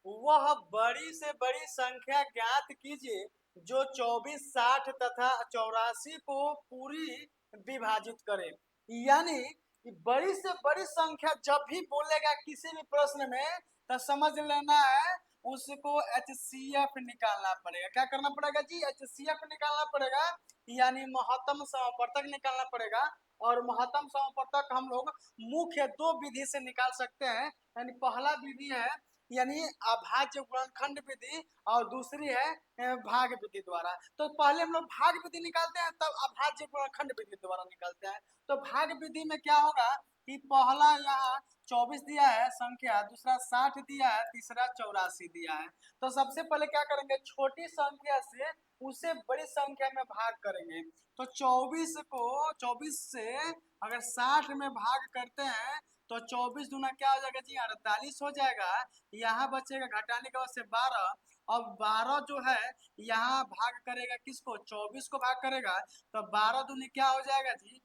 वह बड़ी से बड़ी संख्या ज्ञात कीजिए जो 24, 60 तथा 84 को पूरी विभाजित करे। यानी कि बड़ी से बड़ी संख्या जब भी बोलेगा किसी भी प्रश्न में तो समझ लेना है उसको एचसीएफ निकालना पड़ेगा। क्या करना पड़ेगा जी? एचसीएफ निकालना पड़ेगा, यानी महत्तम समापवर्तक निकालना पड़ेगा। और महत्तम समापवर्तक हम लोग मुख्य दो विधि से निकाल सकते हैं। यानी पहला विधि है यानी अभाज्य गुणनखंड विधि और दूसरी है भाग विधि द्वारा। तो पहले हम लोग भाग विधि निकालते हैं तब अभाज्य गुणनखंड विधि द्वारा निकालते हैं। तो भाग विधि में क्या होगा कि पहला यहाँ 24 दिया है संख्या, दूसरा 60 दिया है, तीसरा 84 दिया है। तो सबसे पहले क्या करेंगे, छोटी संख्या से उसे बड़ी संख्या में भाग करेंगे। तो 24 से अगर 60 में भाग करते हैं तो 24 दूना क्या हो जाएगा जी? 48 हो जाएगा। यहाँ बचेगा घटाने के बाद से 12। अब 12 जो है यहाँ भाग करेगा किसको? 24 को भाग करेगा। तो 12 दूनी क्या हो जाएगा जी?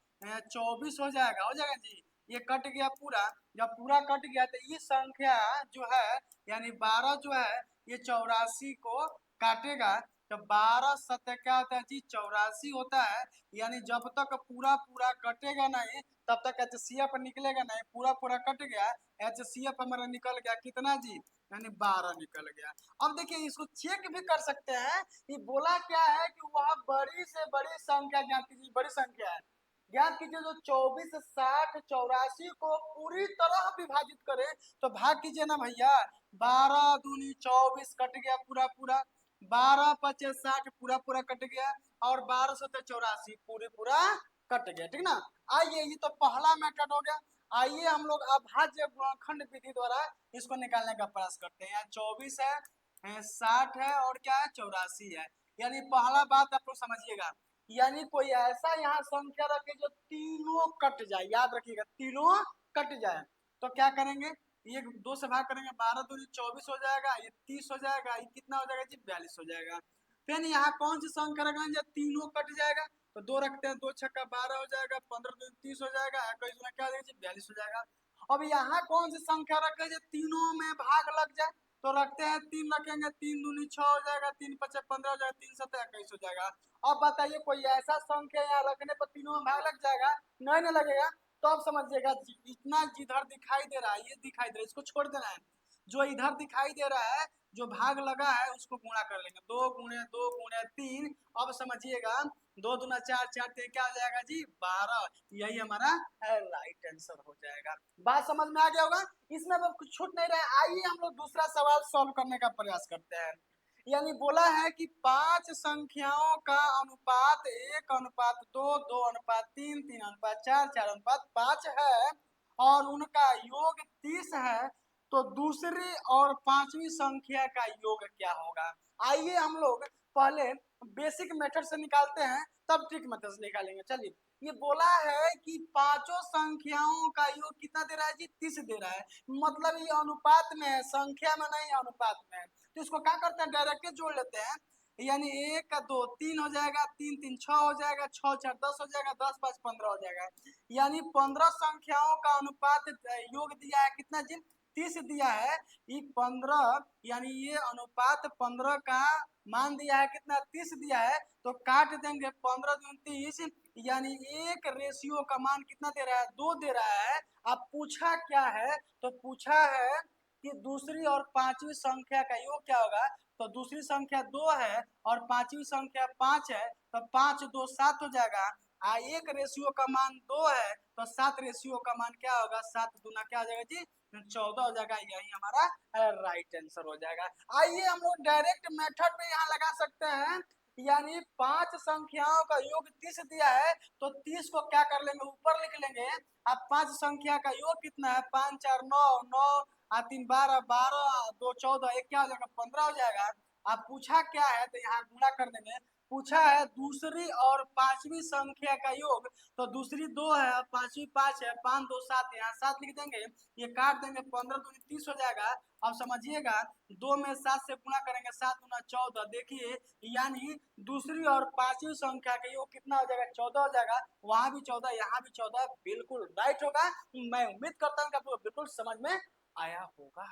24 हो जाएगा जी। ये कट गया पूरा। जब पूरा कट गया तो ये संख्या जो है यानी 12 जो है ये 84 को काटेगा। तो 12 सत्य क्या होता है जी? 84 होता है। यानी जब तक पूरा पूरा कटेगा नहीं तब तक एचसीएफ निकलेगा नहीं। पूरा पूरा कट गया, एचसीएफ हमारा निकल गया कितना जी? यानी 12 निकल गया। अब देखिए इसको चेक भी कर सकते हैं कि बोला क्या है कि वह बड़ी से बड़ी संख्या ज्ञात कीजिए। बड़ी संख्या है ज्ञात कीजिए जो 24, 60, 84 को पूरी तरह विभाजित करे। तो भाग कीजिए ना भैया। 12 दूनी 24 कट गया पूरा पूरा, 12 पचे 60 पूरा पूरा कट गया, और 12 सत्ते 84 पूरे पूरा कट गया। ठीक ना? आइए ये तो पहला मेथड हो गया। आइए हम लोग अभाज्य गुणनखंड विधि द्वारा इसको निकालने का प्रयास करते हैं। 24 है, 60 है और क्या है? 84 है। यानी पहला बात आप लोग समझिएगा, यानी कोई ऐसा यहाँ संख्या रखे जो तीनों कट जाए। याद रखिएगा तीनों कट जाए। तो क्या करेंगे, ये 2 से भाग करेंगे, 12 दूनी 24 हो जाएगा, ये 30 हो जाएगा, ये कितना हो जाएगा जी? 42 हो जाएगा। फिर यहाँ कौन सी संख्या रखेंगे जब तीनों कट जाएगा? तो 2 रखते हैं, 2 छक्का 12 हो जाएगा, 15 दूनी 30 हो जाएगा, 21 दूना क्या हो जाएगा जी? 42 हो जाएगा। अब यहाँ कौन सी संख्या रखे जो तीनों में भाग लग जाए? तो रखते हैं 3 रखेंगे, 3 दूनी 6 हो जाएगा, 3 पचे 15 हो जाएगा, 3 सत्ते 21 हो जाएगा। अब बताइए कोई ऐसा संख्या यहाँ रखने पर तीनों में भाग लग जाएगा? नहीं ना लगेगा। तो अब समझिएगा इतना जिधर दिखाई दे रहा है ये दिखाई दे रहा है, इसको छोड़ देना है। जो इधर दिखाई दे रहा है जो भाग लगा है उसको गुणा कर लेंगे, 2 गुणे 2 गुणे 3। अब समझिएगा 2 दूना 4, 4 क्या हो जाएगा जी? 12। यही हमारा राइट आंसर हो जाएगा। बात समझ में आ गया होगा। इसमें अब कुछ छूट नहीं रहा है। आइए हम लोग दूसरा सवाल सॉल्व करने का प्रयास करते हैं। यानी बोला है कि 5 संख्याओं का अनुपात 1:2, 2:3, 3:4, 4:5 है और उनका योग 30 है। तो दूसरी और पांचवी संख्या का योग क्या होगा? आइए हम लोग पहले बेसिक मेथड से निकालते हैं तब ट्रिक मेथड से निकालेंगे। चलिए ये बोला है कि पांचों संख्याओं का योग कितना दे रहा है जी? 30 दे रहा है। मतलब ये अनुपात में है, संख्या में नहीं, अनुपात में है। तो इसको क्या करते हैं, डायरेक्ट जोड़ लेते हैं। यानी 1 2 3 हो जाएगा, 3 3 6 हो जाएगा, 6 4 10 हो जाएगा, 10 5 15 हो जाएगा। यानी 15 संख्याओं का अनुपात योग दिया है कितना जी? 30 दिया है। ये 15 यानी ये अनुपात 15 का मान दिया है कितना? 30 दिया है। तो काट देंगे 15 दूनी 30, यानी एक रेशियो का मान कितना दे रहा है? 2 दे रहा है। अब पूछा क्या है? तो पूछा है कि दूसरी और पांचवी संख्या का योग क्या होगा? तो दूसरी संख्या 2 है और पांचवी संख्या 5 है। तो 5 2 7 हो जाएगा। एक रेशियो का मान 2 है तो 7 रेशियो का मान क्या होगा? 7 दूना क्या हो जाएगा जी? 14 हो जाएगा। यही हमारा राइट आंसर हो जाएगा। आइए हम लोग डायरेक्ट मेथड में यहाँ लगा सकते हैं। यानी 5 संख्याओं का योग 30 दिया है तो 30 को क्या कर लेंगे? ऊपर लिख लेंगे। अब 5 संख्या का योग कितना है? 5 4 9, 9 3 12, 12 2 14, एक क्या हो जाएगा? 15 हो जाएगा। अब पूछा क्या है तो यहाँ गुणा कर देंगे। पूछा है दूसरी और पांचवी संख्या का योग। तो दूसरी 2 है और पांचवी 5 है, 5 2 7, यहाँ 7 लिख देंगे। ये काट देंगे, 15 दूनी 30 हो जाएगा। अब समझिएगा 2 में 7 से गुणा करेंगे, 7 दूना 14। देखिए यानी दूसरी और पांचवी संख्या का योग कितना हो जाएगा? 14 हो जाएगा। वहां भी 14, यहाँ भी 14, बिल्कुल राइट होगा। मैं उम्मीद करता हूँ कि आपको बिल्कुल समझ में आया होगा।